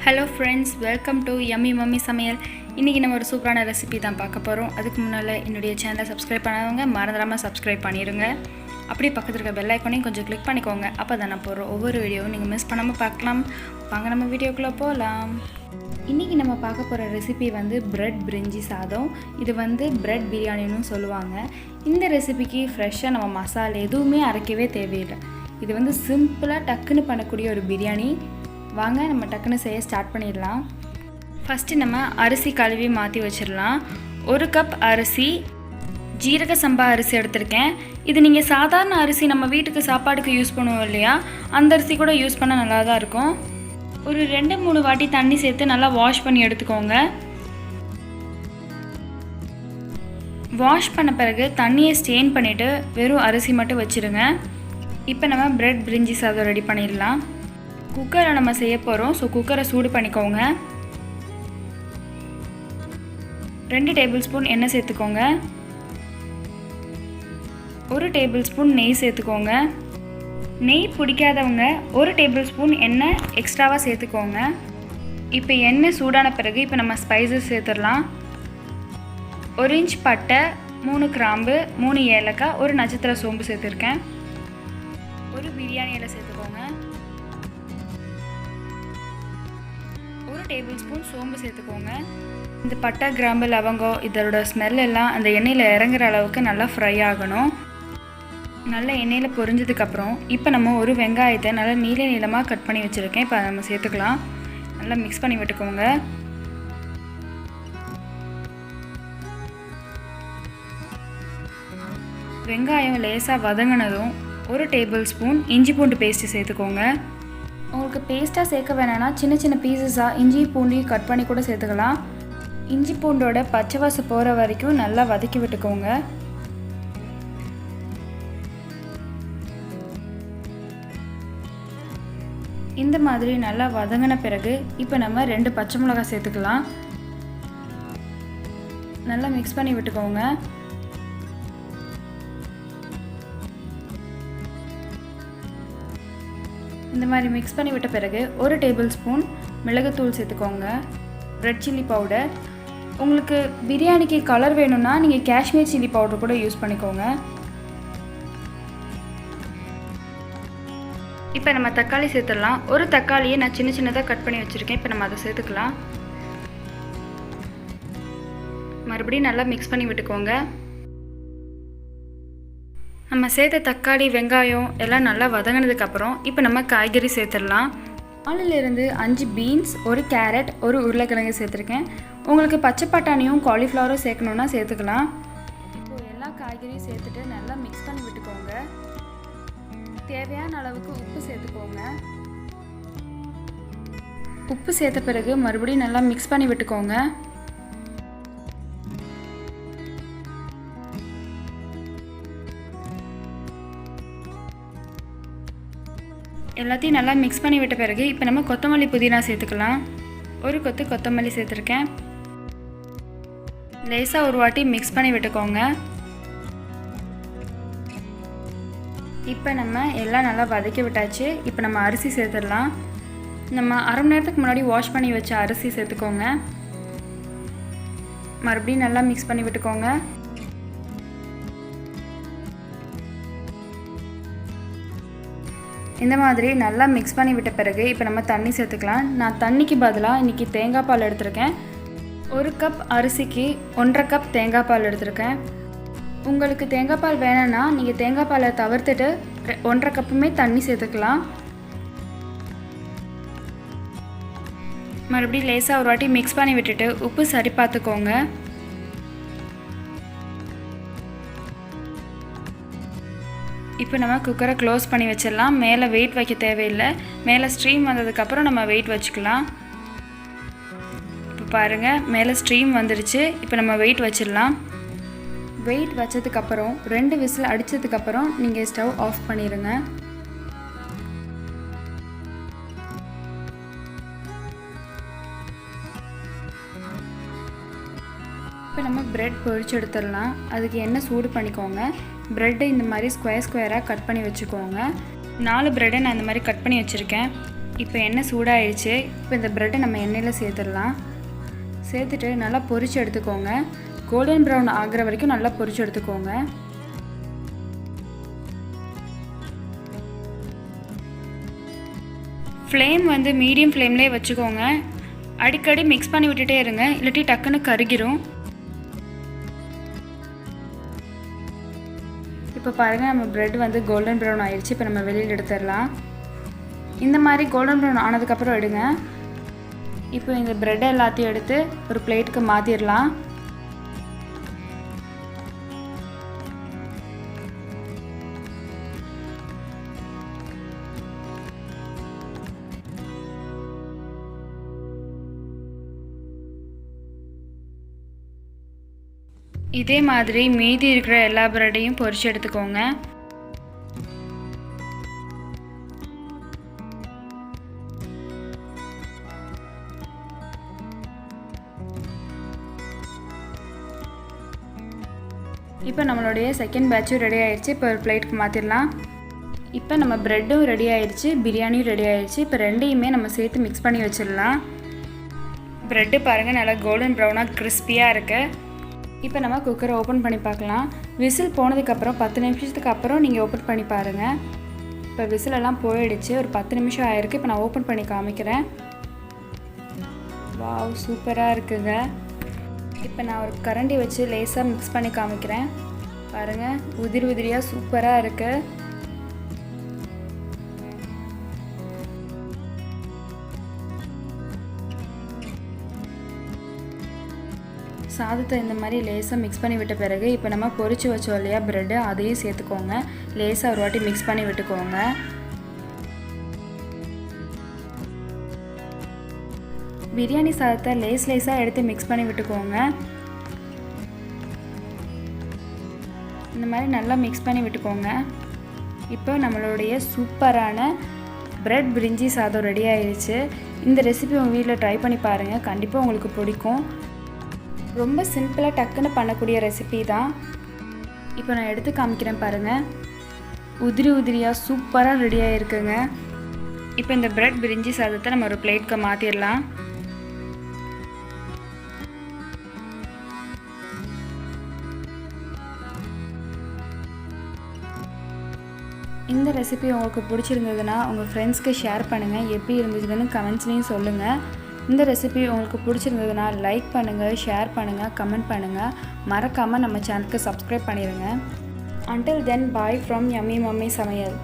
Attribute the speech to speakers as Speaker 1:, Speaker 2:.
Speaker 1: Hello friends, welcome to Yummy Mummy சமையல். இன்னைக்கு நம்ம ஒரு சூப்பரான ரெசிபி தான் பார்க்க போறோம். அதுக்கு முன்னால என்னுடைய சேனலை சப்ஸ்கிரைப் பண்ணாதவங்க மறந்துடாம சப்ஸ்கிரைப் பண்ணிருங்க. அப்படியே பக்கத்துல இருக்க பெல் ஐகானையும் கொஞ்சம் கிளிக் பண்ணிக்கோங்க. அப்பதான் நான் போற ஒவ்வொரு வீடியோவும் நீங்க மிஸ் பண்ணாம பார்க்கலாம். வாங்க நம்ம வீடியோக்குள்ள போலாம். இன்னைக்கு நம்ம பார்க்க போற ரெசிபி வந்து பிரெட் பிரிஞ்சி சாதம். இது வந்து பிரெட் பிரியாணின்னு சொல்லுவாங்க. இந்த ரெசிபிக்கு ஃப்ரெஷ்ஷா நம்ம மசாலா எதுவுமே அரைக்கவே தேவையில்லை. இது வந்து சிம்பிளா டக்குன்னு பண்ணக்கூடிய ஒரு பிரியாணி. வாங்க நம்ம டக்குன்னு செய்ய ஸ்டார்ட் பண்ணிடலாம். ஃபஸ்ட்டு நம்ம அரிசி கழுவி மாற்றி வச்சிடலாம். 1 கப் அரிசி ஜீரக சம்பா அரிசி எடுத்திருக்கேன். இது நீங்கள் சாதாரண அரிசி நம்ம வீட்டுக்கு சாப்பாடுக்கு யூஸ் பண்ணுவோம் இல்லையா, அந்த அரிசி கூட யூஸ் பண்ண நல்லா தான் இருக்கும். ஒரு 2-3 வாட்டி தண்ணி சேர்த்து நல்லா வாஷ் பண்ணி எடுத்துக்கோங்க. வாஷ் பண்ண பிறகு தண்ணியை ஸ்டெயின் பண்ணிவிட்டு வெறும் அரிசி மட்டும் வச்சுருங்க. இப்போ நம்ம பிரெட் பிரிஞ்சி சாதம் ரெடி பண்ணிடலாம். குக்கரில் நம்ம செய்ய போகிறோம். ஸோ குக்கரை சூடு பண்ணிக்கோங்க. 2 டேபிள் ஸ்பூன் எண்ணெய் சேர்த்துக்கோங்க. 1 டேபிள் ஸ்பூன் நெய் சேர்த்துக்கோங்க. நெய் பிடிக்காதவங்க 1 டேபிள் ஸ்பூன் எண்ணெய் எக்ஸ்ட்ராவாக சேர்த்துக்கோங்க. இப்போ எண்ணெய் சூடான பிறகு இப்போ நம்ம ஸ்பைசஸ் சேர்த்துடலாம். 1 இன்ச் பட்டை, 3 கிராம்பு, 3 ஏலக்காய், 1 நட்சத்திர சோம்பு சேர்த்துருக்கேன். 1 பிரியாணி இலை சேர்த்துக்கோங்க. 1 டேபிள் ஸ்பூன் சோம்பு சேர்த்துக்கோங்க. இந்த பட்டை, கிராம்பு, லவங்கம் இதோட ஸ்மெல் எல்லாம் அந்த எண்ணெயில் இறங்குற அளவுக்கு நல்லா ஃப்ரை ஆகணும். நல்லா எண்ணெயில் பொரிஞ்சதுக்கப்புறம் இப்போ நம்ம ஒரு வெங்காயத்தை நல்லா நீளமாக கட் பண்ணி வச்சுருக்கேன். இப்போ அதை நம்ம சேர்த்துக்கலாம். நல்லா மிக்ஸ் பண்ணி விட்டுக்கோங்க. வெங்காயம் லேசாக வதங்கினதும் 1 டேபிள் ஸ்பூன் இஞ்சி பூண்டு பேஸ்ட்டு சேர்த்துக்கோங்க. உங்களுக்கு பேஸ்ட்டாக சேர்க்க வேணான்னா சின்ன சின்ன பீசஸாக இஞ்சி பூண்டையும் கட் பண்ணி கூட சேர்த்துக்கலாம். இஞ்சி பூண்டோட பச்சை வாசம் போகிற வரைக்கும் நல்லா வதக்கி விட்டுக்கோங்க. இந்த மாதிரி நல்லா வதங்கின பிறகு இப்போ நம்ம 2 பச்சை மிளகாய் சேர்த்துக்கலாம். நல்லா மிக்ஸ் பண்ணி விட்டுக்கோங்க. இந்த மாதிரி மிக்ஸ் பண்ணி விட்ட பிறகு 1 டேபிள் ஸ்பூன் மிளகுத்தூள் சேர்த்துக்கோங்க. Red chilli powder. உங்களுக்கு பிரியாணிக்கு கலர் வேணும்னா நீங்கள் காஷ்மீர் சில்லி பவுடர் கூட யூஸ் பண்ணிக்கோங்க. இப்போ நம்ம தக்காளி சேர்த்துடலாம். 1 தக்காளியை நான் சின்ன சின்னதாக கட் பண்ணி வச்சுருக்கேன். இப்போ நம்ம அதை சேர்த்துக்கலாம். மறுபடியும் நல்லா மிக்ஸ் பண்ணி விட்டுக்கோங்க. நம்ம சேர்த்த தக்காளி, வெங்காயம் எல்லாம் நல்லா வதங்கினதுக்கப்புறம் இப்போ நம்ம காய்கறி சேர்த்துடலாம். 4லேருந்து 5 பீன்ஸ், 1 கேரட், 1 உருளைக்கிழங்கு சேர்த்துருக்கேன். உங்களுக்கு பச்சை பட்டாணியும் காலிஃப்ளவரும் சேர்க்கணுன்னா சேர்த்துக்கலாம். இப்போ எல்லா காய்கறியும் சேர்த்துட்டு நல்லா மிக்ஸ் பண்ணி விட்டுக்கோங்க. தேவையான அளவுக்கு உப்பு சேர்த்துக்கோங்க. உப்பு சேர்த்த பிறகு மறுபடியும் நல்லா மிக்ஸ் பண்ணி விட்டுக்கோங்க. எல்லாத்தையும் நல்லா மிக்ஸ் பண்ணி விட்ட பிறகு இப்போ நம்ம கொத்தமல்லி புதினா சேர்த்துக்கலாம். 1 கொத்து கொத்தமல்லி சேர்த்துருக்கேன். லேசாக ஒரு வாட்டி மிக்ஸ் பண்ணி விட்டுக்கோங்க. இப்போ நம்ம எல்லாம் நல்லா வதக்கி விட்டாச்சு. இப்போ நம்ம அரிசி சேர்த்துடலாம். நம்ம அரை மணி நேரத்துக்கு முன்னாடி வாஷ் பண்ணி வச்ச அரிசி சேர்த்துக்கோங்க. மறுபடியும் நல்லா மிக்ஸ் பண்ணி விட்டுக்கோங்க. இந்த மாதிரி நல்லா மிக்ஸ் பண்ணி விட்ட பிறகு இப்போ நம்ம தண்ணி சேர்த்துக்கலாம். நான் தண்ணிக்கு பதிலாக இன்றைக்கி தேங்காய் பால் எடுத்திருக்கேன். 1 கப் அரிசிக்கு 1.5 கப் தேங்காய் பால் எடுத்திருக்கேன். உங்களுக்கு தேங்காய் பால் வேணும்னா நீங்கள் தேங்காய் பாலை தவிர்த்துட்டு 1.5 கப்புமே தண்ணி சேர்த்துக்கலாம். மறுபடியும் லேசாக ஒரு வாட்டி மிக்ஸ் பண்ணி விட்டுட்டு உப்பு சரி பார்த்துக்கோங்க. இப்போ நம்ம குக்கரை க்ளோஸ் பண்ணி வச்சிடலாம். மேலே வெயிட் வைக்க தேவையில்லை. மேலே ஸ்ட்ரீம் வந்ததுக்கப்புறம் நம்ம வெயிட் வச்சுக்கலாம். இப்போ பாருங்கள், மேலே ஸ்ட்ரீம் வந்துடுச்சு. இப்போ நம்ம வெயிட் வச்சிடலாம். வெயிட் வச்சதுக்கப்புறம் 2 விசில் அடித்ததுக்கப்புறம் நீங்கள் ஸ்டவ் ஆஃப் பண்ணிடுங்க. இப்போ நம்ம பிரெட் பொரிச்சு எடுத்துடலாம். அதுக்கு எண்ணெய் சூடு பண்ணிக்கோங்க. ப்ரெட்டை இந்த மாதிரி ஸ்கொயராக கட் பண்ணி வச்சுக்கோங்க. 4 ப்ரெட்டை நான் இந்த மாதிரி கட் பண்ணி வச்சுருக்கேன். இப்போ எண்ணெய் சூடாகிடுச்சு. இப்போ இந்த ப்ரெட்டை நம்ம எண்ணெயில் சேர்த்துடலாம். சேர்த்துட்டு நல்லா பொரிச்சு எடுத்துக்கோங்க. கோல்டன் ப்ரௌன் ஆகிற வரைக்கும் நல்லா பொரிச்சு எடுத்துக்கோங்க. ஃப்ளேம் வந்து மீடியம் ஃப்ளேம்லேயே வச்சுக்கோங்க. அடிக்கடி மிக்ஸ் பண்ணி விட்டுட்டே இருங்க, இல்லாட்டி டக்குன்னு கருகிரும். இப்போ பாருங்கள், நம்ம ப்ரெட் வந்து கோல்டன் ப்ரௌன் ஆயிடுச்சு. இப்போ நம்ம வெளியில் எடுத்துடலாம். இந்த மாதிரி கோல்டன் ப்ரௌன் ஆனதுக்கப்புறம் எடுங்க. இப்போ இந்த ப்ரெட்டை எல்லாத்தையும் எடுத்து ஒரு பிளேட்டுக்கு மாற்றிடலாம். இதே மாதிரி மீதி இருக்கிற எல்லா ப்ரெட்டையும் பொரிச்சு எடுத்துக்கோங்க. இப்போ நம்மளுடைய செகண்ட் பேட்சும் ரெடி ஆயிடுச்சு. இப்போ ஒரு பிளேட்டுக்கு மாற்றிடலாம். இப்போ நம்ம ப்ரெட்டும் ரெடி ஆயிடுச்சு, பிரியாணியும் ரெடி ஆயிடுச்சு. இப்போ ரெண்டையுமே நம்ம சேர்த்து மிக்ஸ் பண்ணி வச்சிடலாம். ப்ரெட்டு பாருங்கள், நல்லா கோல்டன் ப்ரௌனாக கிறிஸ்பியாக இருக்குது. இப்போ நம்ம குக்கரை ஓப்பன் பண்ணி பார்க்கலாம். விசில் போனதுக்கப்புறம் 10 நிமிஷத்துக்கு அப்புறம் நீங்கள் ஓப்பன் பண்ணி பாருங்கள். இப்போ விசிலெல்லாம் போயிடுச்சு. ஒரு 10 நிமிஷம் ஆயிருக்கு. இப்போ நான் ஓப்பன் பண்ணி காமிக்கிறேன். வாவ், சூப்பராக இருக்குங்க. இப்போ நான் ஒரு கரண்டி வச்சு லேசாக மிக்ஸ் பண்ணி காமிக்கிறேன். பாருங்கள், உதிரி உதிரியாக சூப்பராக இருக்குது. சாதத்தை இந்த மாதிரி லேசாக மிக்ஸ் பண்ணி விட்ட பிறகு இப்போ நம்ம பொரிச்சு வச்சோம் இல்லையா ப்ரெட்டு, அதையும் சேர்த்துக்கோங்க. லேசாக ஒரு வாட்டி மிக்ஸ் பண்ணி விட்டுக்கோங்க. பிரியாணி சாதத்தை லேஸாக எடுத்து மிக்ஸ் பண்ணி விட்டுக்கோங்க. இந்த மாதிரி நல்லா மிக்ஸ் பண்ணி விட்டுக்கோங்க. இப்போ நம்மளுடைய சூப்பரான ப்ரெட் பிரிஞ்சி சாதம் ரெடி ஆயிடுச்சு. இந்த ரெசிபி உங்கள் வீட்டில் ட்ரை பண்ணி பாருங்கள், கண்டிப்பாக உங்களுக்கு பிடிக்கும். ரொம்ப சிம்பிளாக டக்குன்னு பண்ணக்கூடிய ரெசிபி தான். இப்போ நான் எடுத்து காமிக்கிறேன் பாருங்கள். உதிரி உதிரியாக சூப்பராக ரெடி ஆகிருக்குங்க. இப்போ இந்த ப்ரெட் பிரிஞ்சி சாதத்தை நம்ம ஒரு பிளேட்க்கு மாற்றிடலாம். இந்த ரெசிபி உங்களுக்கு பிடிச்சிருந்ததுன்னா உங்கள் ஃப்ரெண்ட்ஸ்க்கு ஷேர் பண்ணுங்கள். எப்படி இருந்துச்சுன்னு கமெண்ட்ஸ்லேயும் சொல்லுங்கள். இந்த ரெசிபி உங்களுக்கு பிடிச்சிருந்ததுன்னா லைக் பண்ணுங்கள், ஷேர் பண்ணுங்கள், கமெண்ட் பண்ணுங்கள். மறக்காமல் நம்ம சேனலுக்கு சப்ஸ்கிரைப் பண்ணிடுங்க. Until then, bye from Yummy Mummy சமையல்.